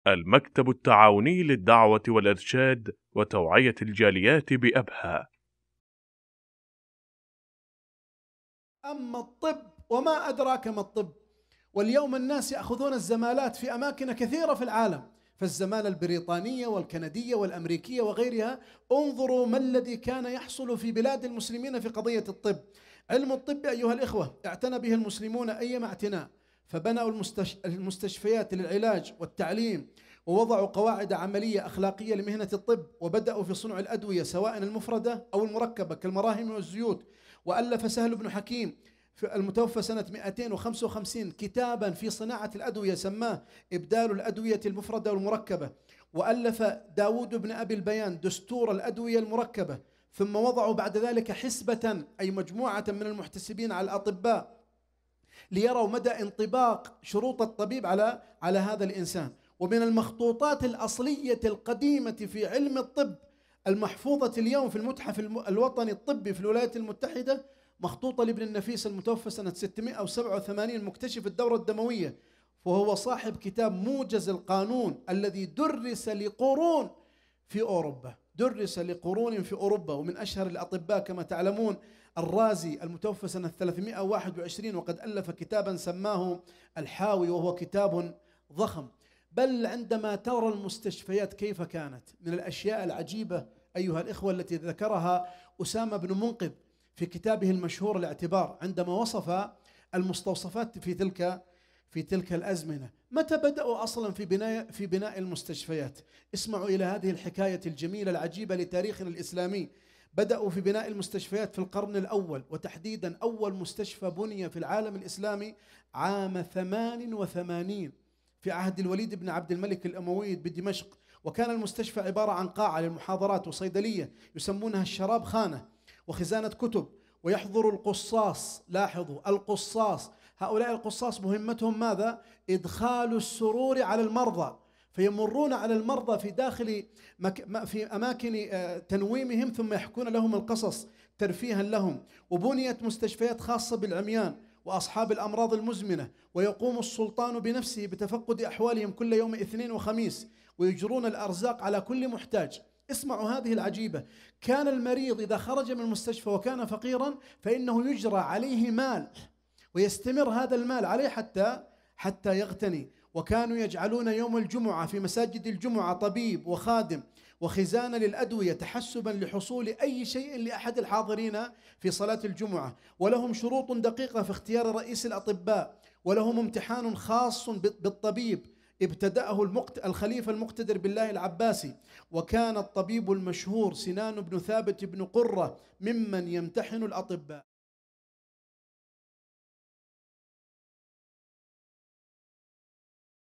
المكتب التعاوني للدعوة والإرشاد وتوعية الجاليات بأبها. أما الطب وما أدراك ما الطب. واليوم الناس يأخذون الزمالات في أماكن كثيرة في العالم، فالزمالة البريطانية والكندية والأمريكية وغيرها. انظروا ما الذي كان يحصل في بلاد المسلمين في قضية الطب. علم الطب أيها الإخوة اعتنى به المسلمون أيما اعتناء، فبنوا المستشفيات للعلاج والتعليم، ووضعوا قواعد عملية أخلاقية لمهنة الطب، وبدأوا في صنع الأدوية سواء المفردة أو المركبة كالمراهم والزيوت. وألف سهل بن حكيم في المتوفى سنة 255 كتابا في صناعة الأدوية سماه إبدال الأدوية المفردة والمركبة. وألف داود بن أبي البيان دستور الأدوية المركبة. ثم وضعوا بعد ذلك حسبة، أي مجموعة من المحتسبين على الأطباء، ليروا مدى انطباق شروط الطبيب على هذا الإنسان. ومن المخطوطات الأصلية القديمة في علم الطب المحفوظة اليوم في المتحف الوطني الطبي في الولايات المتحدة، مخطوطة لابن النفيس المتوفى سنة 687 مكتشف الدورة الدموية، وهو صاحب كتاب موجز القانون الذي درس لقرون في أوروبا، درس لقرون في أوروبا. ومن أشهر الأطباء كما تعلمون الرازي المتوفى سنة 321، وقد ألف كتابا سماه الحاوي، وهو كتاب ضخم. بل عندما ترى المستشفيات كيف كانت، من الأشياء العجيبة أيها الإخوة التي ذكرها أسامة بن منقذ في كتابه المشهور الاعتبار، عندما وصف المستوصفات في تلك الأزمنة. متى بدأوا أصلا في بناء المستشفيات؟ اسمعوا إلى هذه الحكاية الجميلة العجيبة لتاريخنا الإسلامي. بدأوا في بناء المستشفيات في القرن الأول، وتحديدا أول مستشفى بني في العالم الإسلامي عام 88 في عهد الوليد بن عبد الملك الأموي بدمشق. وكان المستشفى عبارة عن قاعة للمحاضرات وصيدلية يسمونها الشراب خانة وخزانة كتب، ويحضر القصاص. لاحظوا القصاص، هؤلاء القصاص مهمتهم ماذا؟ إدخال السرور على المرضى، فيمرون على المرضى في أماكن تنويمهم، ثم يحكون لهم القصص ترفيها لهم. وبنيت مستشفيات خاصة بالعميان وأصحاب الأمراض المزمنة، ويقوم السلطان بنفسه بتفقد أحوالهم كل يوم اثنين وخميس، ويجرون الأرزاق على كل محتاج. اسمعوا هذه العجيبة. كان المريض إذا خرج من المستشفى وكان فقيرا فإنه يجرى عليه مال، ويستمر هذا المال عليه حتى يغتني. وكانوا يجعلون يوم الجمعة في مساجد الجمعة طبيب وخادم وخزانة للأدوية تحسبا لحصول أي شيء لأحد الحاضرين في صلاة الجمعة. ولهم شروط دقيقة في اختيار رئيس الأطباء، ولهم امتحان خاص بالطبيب ابتدأه الخليفة المقتدر بالله العباسي. وكان الطبيب المشهور سنان بن ثابت بن قرة ممن يمتحن الأطباء.